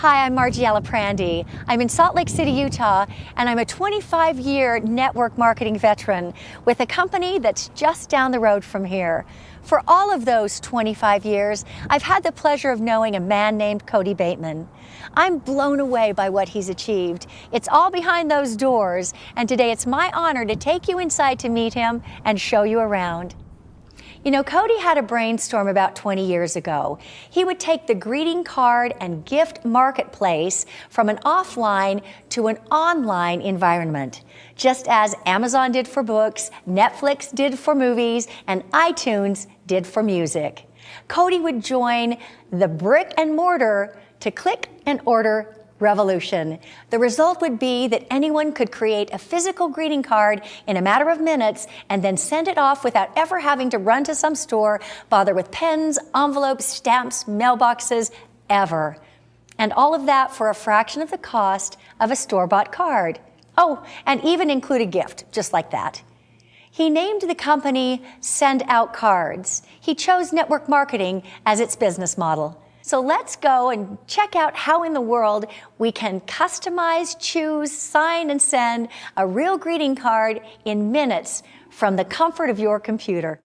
Hi, I'm Margie Aliprandi. I'm in Salt Lake City, Utah, and I'm a 25-year network marketing veteran with a company that's just down the road from here. For all of those 25 years, I've had the pleasure of knowing a man named Cody Bateman. I'm blown away by what he's achieved. It's all behind those doors, and today it's my honor to take you inside to meet him and show you around. You know, Cody had a brainstorm about 20 years ago. He would take the greeting card and gift marketplace from an offline to an online environment, just as Amazon did for books, Netflix did for movies, and iTunes did for music. Cody would join the brick and mortar to click and order revolution. The result would be that anyone could create a physical greeting card in a matter of minutes and then send it off without ever having to run to some store, bother with pens, envelopes, stamps, mailboxes, ever. And all of that for a fraction of the cost of a store-bought card. Oh, and even include a gift, just like that. He named the company Send Out Cards. He chose network marketing as its business model. So let's go and check out how in the world we can customize, choose, sign, and send a real greeting card in minutes from the comfort of your computer.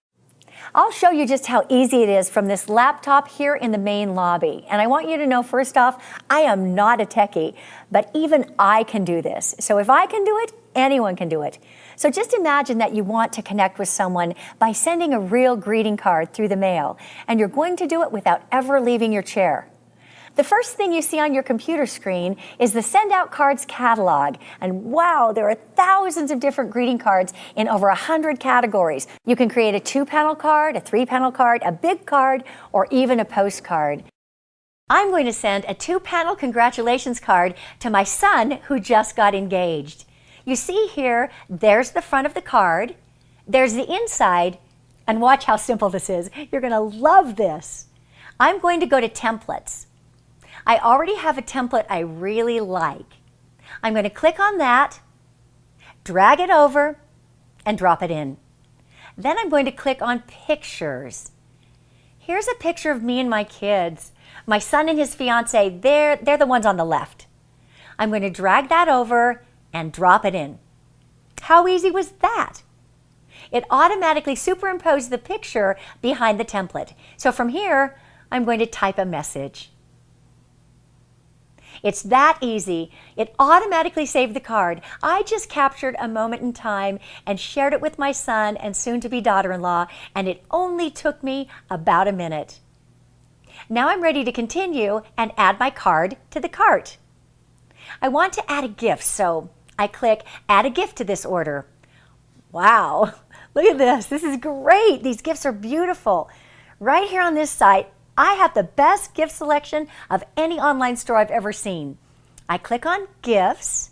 I'll show you just how easy it is from this laptop here in the main lobby. And I want you to know, first off, I am not a techie, but even I can do this. So if I can do it, anyone can do it. So just imagine that you want to connect with someone by sending a real greeting card through the mail, and you're going to do it without ever leaving your chair. The first thing you see on your computer screen is the Send Out Cards catalog. And wow, there are thousands of different greeting cards in over 100 categories. You can create a 2-panel card, a 3-panel card, a big card, or even a postcard. I'm going to send a 2-panel congratulations card to my son who just got engaged. You see here, there's the front of the card, there's the inside, and watch how simple this is. You're going to love this. I'm going to go to templates. I already have a template I really like. I'm going to click on that, drag it over, and drop it in. Then I'm going to click on pictures. Here's a picture of me and my kids. My son and his fiance, they're the ones on the left. I'm going to drag that over and drop it in. How easy was that? It automatically superimposed the picture behind the template. So from here, I'm going to type a message. It's that easy. It automatically saved the card. I just captured a moment in time and shared it with my son and soon-to-be daughter-in-law, and it only took me about a minute. Now I'm ready to continue and add my card to the cart. I want to add a gift, so I click Add a Gift to this order. Wow, look at this. This is great. These gifts are beautiful. Right here on this site, I have the best gift selection of any online store I've ever seen. I click on Gifts,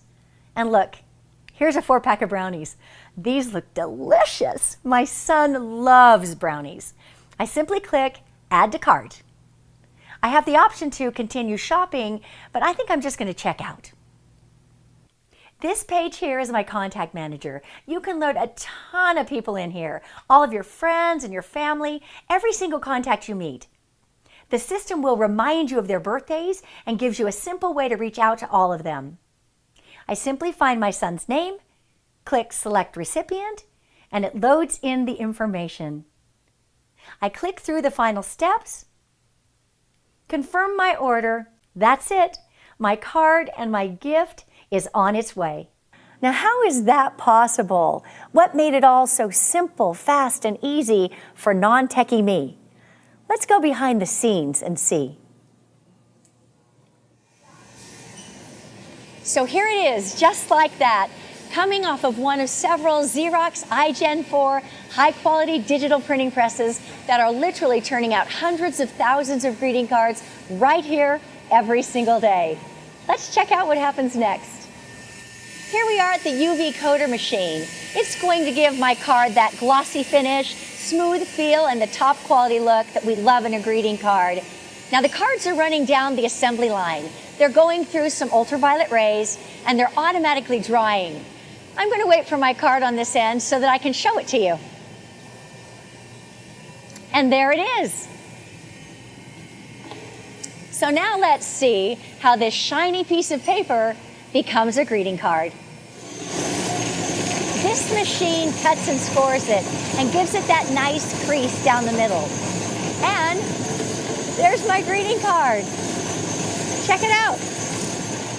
and look, here's a 4-pack of brownies. These look delicious. My son loves brownies. I simply click Add to Cart. I have the option to continue shopping, but I think I'm just going to check out. This page here is my contact manager. You can load a ton of people in here, all of your friends and your family, every single contact you meet. The system will remind you of their birthdays and gives you a simple way to reach out to all of them. I simply find my son's name, click Select Recipient, and it loads in the information. I click through the final steps, confirm my order. That's it. My card and my gift is on its way. Now, how is that possible? What made it all so simple, fast, and easy for non-techie me? Let's go behind the scenes and see. So here it is, just like that, coming off of one of several Xerox iGen 4 high-quality digital printing presses that are literally turning out hundreds of thousands of greeting cards right here every single day. Let's check out what happens next. Here we are at the UV Coder machine. It's going to give my card that glossy finish, smooth feel, and the top quality look that we love in a greeting card. Now the cards are running down the assembly line. They're going through some ultraviolet rays, and they're automatically drying. I'm going to wait for my card on this end so that I can show it to you. And there it is. So now let's see how this shiny piece of paper becomes a greeting card. This machine cuts and scores it and gives it that nice crease down the middle. And there's my greeting card. Check it out.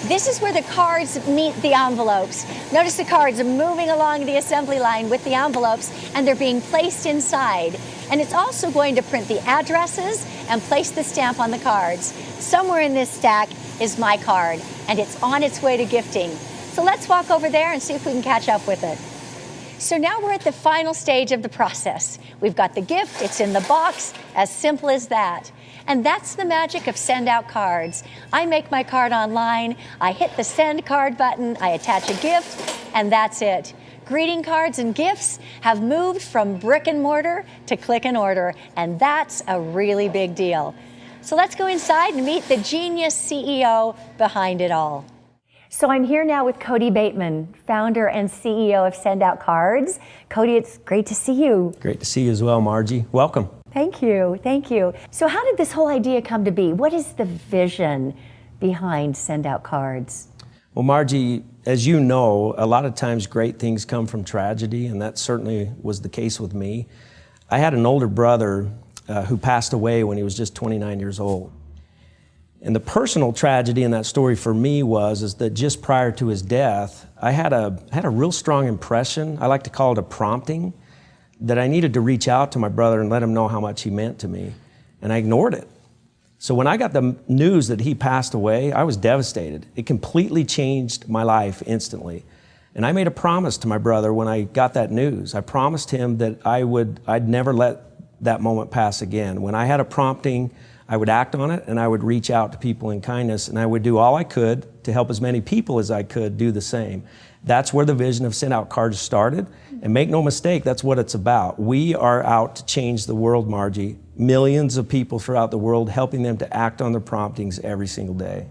This is where the cards meet the envelopes. Notice the cards are moving along the assembly line with the envelopes, and they're being placed inside. And it's also going to print the addresses and place the stamp on the cards. Somewhere in this stack is my card, and it's on its way to gifting. So let's walk over there and see if we can catch up with it. So now we're at the final stage of the process. We've got the gift, it's in the box, as simple as that. And that's the magic of Send Out Cards. I make my card online, I hit the send card button, I attach a gift, and that's it. Greeting cards and gifts have moved from brick and mortar to click and order, and that's a really big deal. So let's go inside and meet the genius CEO behind it all. So I'm here now with Cody Bateman, founder and CEO of Send Out Cards. Cody, it's great to see you. Great to see you as well, Margie. Welcome. Thank you, thank you. So how did this whole idea come to be? What is the vision behind Send Out Cards? Well, Margie, as you know, a lot of times great things come from tragedy, and that certainly was the case with me. I had an older brother who passed away when he was just 29 years old. And the personal tragedy in that story for me is that just prior to his death, I had a real strong impression, I like to call it a prompting, that I needed to reach out to my brother and let him know how much he meant to me. And I ignored it. So when I got the news that he passed away, I was devastated. It completely changed my life instantly. And I made a promise to my brother when I got that news. I promised him that I'd never let that moment pass again. When I had a prompting, I would act on it, and I would reach out to people in kindness, and I would do all I could to help as many people as I could do the same. That's where the vision of Send Out Cards started, and make no mistake, that's what it's about. We are out to change the world, Margie. Millions of people throughout the world, helping them to act on their promptings every single day.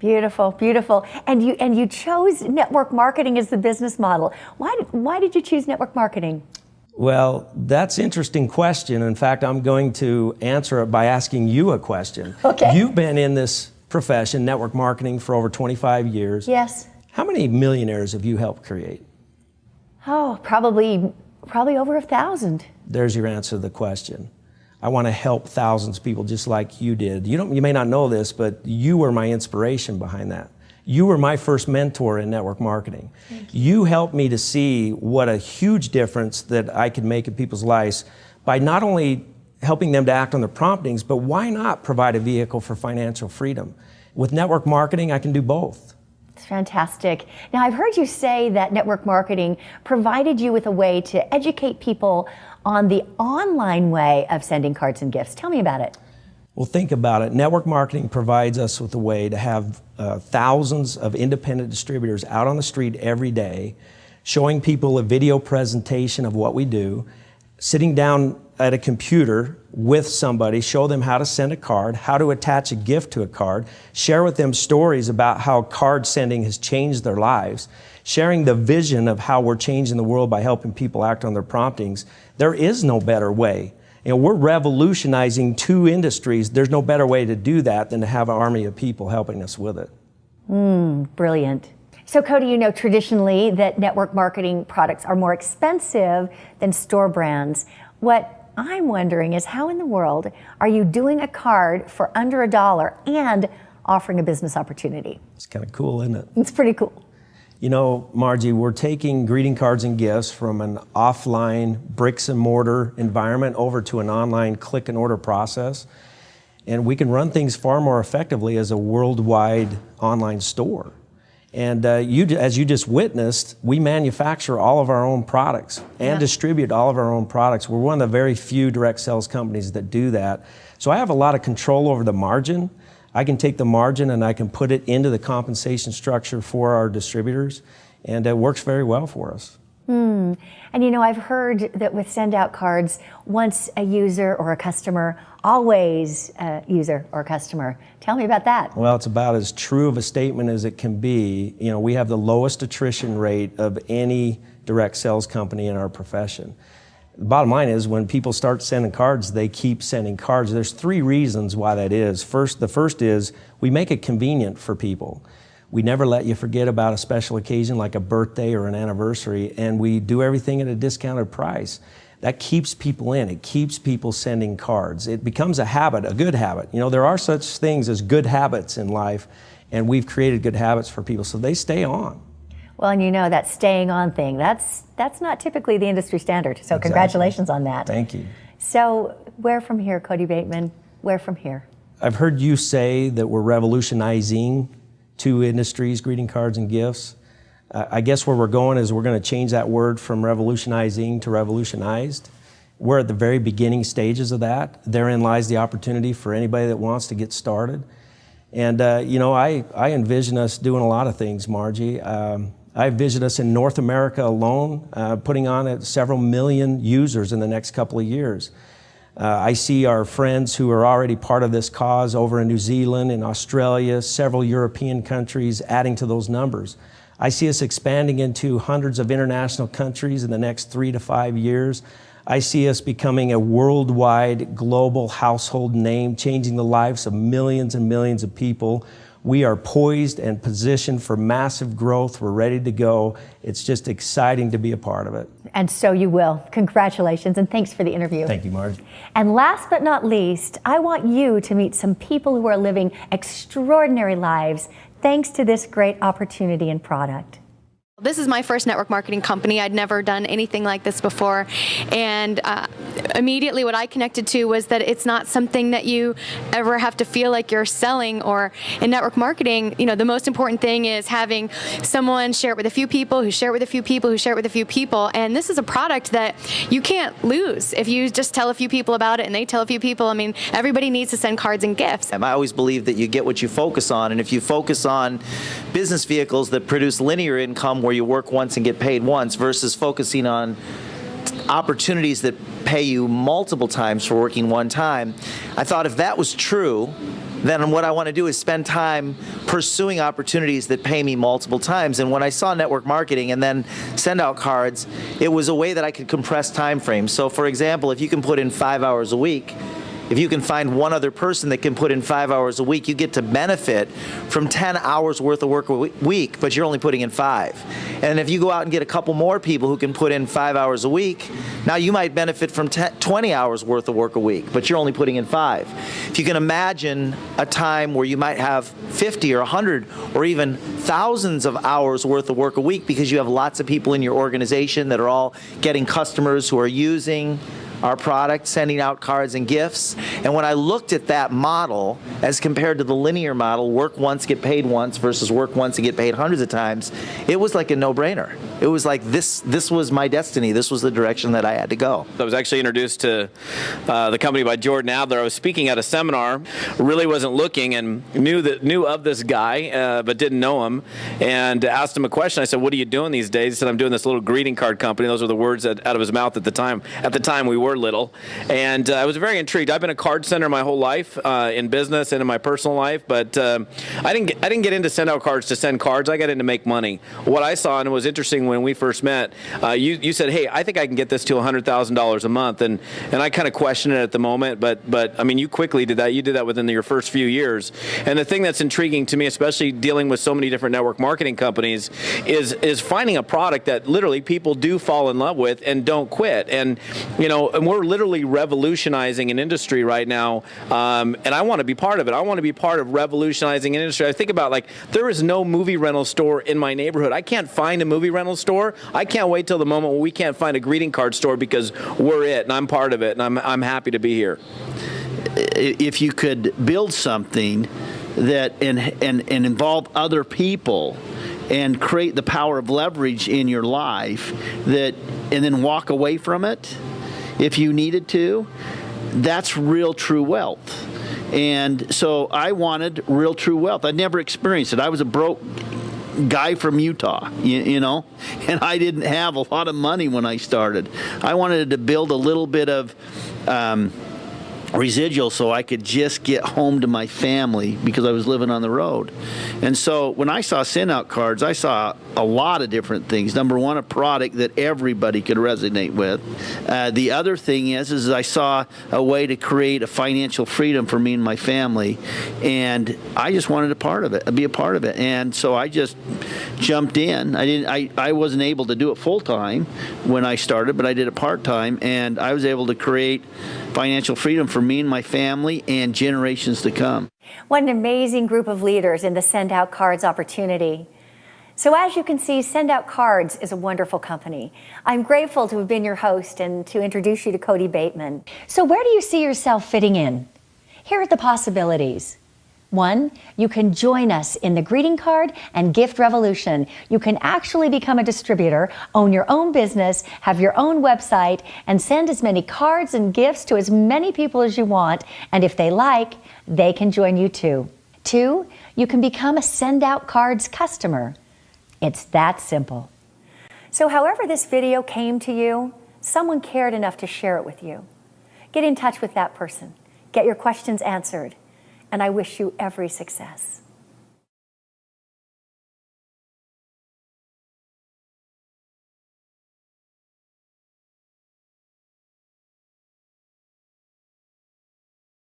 Beautiful, beautiful. And you chose network marketing as the business model. Why did you choose network marketing? Well, that's an interesting question. In fact, I'm going to answer it by asking you a question. Okay. You've been in this profession, network marketing, for over 25 years. Yes. How many millionaires have you helped create? Oh, probably over 1,000. There's your answer to the question. I want to help thousands of people just like you did. You may not know this, but you were my inspiration behind that. You were my first mentor in network marketing. You helped me to see what a huge difference that I could make in people's lives by not only helping them to act on their promptings, but why not provide a vehicle for financial freedom? With network marketing, I can do both. It's fantastic. Now, I've heard you say that network marketing provided you with a way to educate people on the online way of sending cards and gifts. Tell me about it. Well, think about it. Network marketing provides us with a way to have thousands of independent distributors out on the street every day, showing people a video presentation of what we do, sitting down at a computer with somebody, show them how to send a card, how to attach a gift to a card, share with them stories about how card sending has changed their lives, sharing the vision of how we're changing the world by helping people act on their promptings. There is no better way. You know, we're revolutionizing two industries. There's no better way to do that than to have an army of people helping us with it. Brilliant. So Cody, you know traditionally that network marketing products are more expensive than store brands. What I'm wondering is how in the world are you doing a card for under $1 and offering a business opportunity? It's kind of cool, isn't it? It's pretty cool. You know, Margie, we're taking greeting cards and gifts from an offline bricks and mortar environment over to an online click and order process. And we can run things far more effectively as a worldwide online store. And as you just witnessed, we manufacture all of our own products and distribute all of our own products. We're one of the very few direct sales companies that do that. So I have a lot of control over the margin. I can take the margin and I can put it into the compensation structure for our distributors, and it works very well for us. And you know, I've heard that with Send Out Cards, once a user or a customer, always a user or customer. Tell me about that. Well, it's about as true of a statement as it can be. You know, we have the lowest attrition rate of any direct sales company in our profession. The bottom line is when people start sending cards, they keep sending cards. There's 3 reasons why that is. The first is we make it convenient for people. We never let you forget about a special occasion like a birthday or an anniversary, and we do everything at a discounted price. That keeps people in. It keeps people sending cards. It becomes a habit, a good habit. You know, there are such things as good habits in life, and we've created good habits for people, so they stay on. Well, and you know that staying on thing, that's not typically the industry standard. So Exactly. Congratulations on that. Thank you. So where from here, Cody Bateman? Where from here? I've heard you say that we're revolutionizing 2 industries, greeting cards and gifts. I guess where we're going is we're going to change that word from revolutionizing to revolutionized. We're at the very beginning stages of that. Therein lies the opportunity for anybody that wants to get started. And you know, I envision us doing a lot of things, Margie. I envision us in North America alone, putting on several million users in the next couple of years. I see our friends who are already part of this cause over in New Zealand, in Australia, several European countries adding to those numbers. I see us expanding into hundreds of international countries in the next 3 to 5 years. I see us becoming a worldwide global household name, changing the lives of millions and millions of people. We are poised and positioned for massive growth. We're ready to go. It's just exciting to be a part of it. And so you will. Congratulations, and thanks for the interview. Thank you, Margie. And last but not least, I want you to meet some people who are living extraordinary lives thanks to this great opportunity and product. This is my first network marketing company. I'd never done anything like this before. And immediately what I connected to was that it's not something that you ever have to feel like you're selling. Or in network marketing, you know, the most important thing is having someone share it with a few people, who share it with a few people, who share it with a few people. And this is a product that you can't lose if you just tell a few people about it and they tell a few people. I mean, everybody needs to send cards and gifts. I always believe that you get what you focus on, and if you focus on business vehicles that produce linear income where you work once and get paid once versus focusing on opportunities that pay you multiple times for working one time, I thought if that was true, then what I want to do is spend time pursuing opportunities that pay me multiple times. And when I saw network marketing and then send out cards, it was a way that I could compress time frames. So for example, if you can put in 5 hours a week, if you can find one other person that can put in 5 hours a week, you get to benefit from 10 hours worth of work a week, but you're only putting in 5. And if you go out and get a couple more people who can put in 5 hours a week, now you might benefit from 20 hours worth of work a week, but you're only putting in 5. If you can imagine a time where you might have 50 or 100 or even thousands of hours worth of work a week because you have lots of people in your organization that are all getting customers who are using our product, sending out cards and gifts. And when I looked at that model as compared to the linear model, work once, get paid once versus work once and get paid hundreds of times, it was like a no-brainer. It was like this was my destiny. This was the direction that I had to go. I was actually introduced to the company by Jordan Adler. I was speaking at a seminar, really wasn't looking, and knew of this guy, but didn't know him, and asked him a question. I said, "What are you doing these days?" He said, "I'm doing this little greeting card company." Those were the words out of his mouth at the time. At the time, we were little, and I was very intrigued. I've been a card sender my whole life, in business and in my personal life, but I didn't get into send out cards to send cards. I got into make money. What I saw, and it was interesting when we first met, you said, "Hey, I think I can get this to $100,000 a month," and I kind of questioned it at the moment, but I mean, you quickly did that. You did that within your first few years. And the thing that's intriguing to me, especially dealing with so many different network marketing companies, is finding a product that literally people do fall in love with and don't quit. And you know, and we're literally revolutionizing an industry right now, and I want to be part of it. I want to be part of revolutionizing an industry. I think about, like, there is no movie rental store in my neighborhood. I can't find a movie rental store. I can't wait till the moment when we can't find a greeting card store because we're it, and I'm part of it, and I'm happy to be here. If you could build something that and involve other people and create the power of leverage in your life, that and then walk away from it if you needed to, that's real true wealth. And so I wanted real true wealth. I'd never experienced it. I was a broke guy from Utah, you know, and I didn't have a lot of money when I started. I wanted to build a little bit of residual so I could just get home to my family because I was living on the road. And so when I saw send out cards, I saw a lot of different things. Number one, a product that everybody could resonate with. The other thing is I saw a way to create a financial freedom for me and my family, and I just wanted be a part of it. And so I just jumped in. I wasn't able to do it full time when I started, but I did it part time, and I was able to create financial freedom for me and my family and generations to come. What an amazing group of leaders in the Send Out Cards opportunity. So as you can see, Send Out Cards is a wonderful company. I'm grateful to have been your host and to introduce you to Cody Bateman. So where do you see yourself fitting in? Here are the possibilities. 1, you can join us in the greeting card and gift revolution. You can actually become a distributor, own your own business, have your own website, and send as many cards and gifts to as many people as you want. And if they like, they can join you too. 2, you can become a Send Out Cards customer. It's that simple. So however this video came to you, someone cared enough to share it with you. Get in touch with that person. Get your questions answered. And I wish you every success.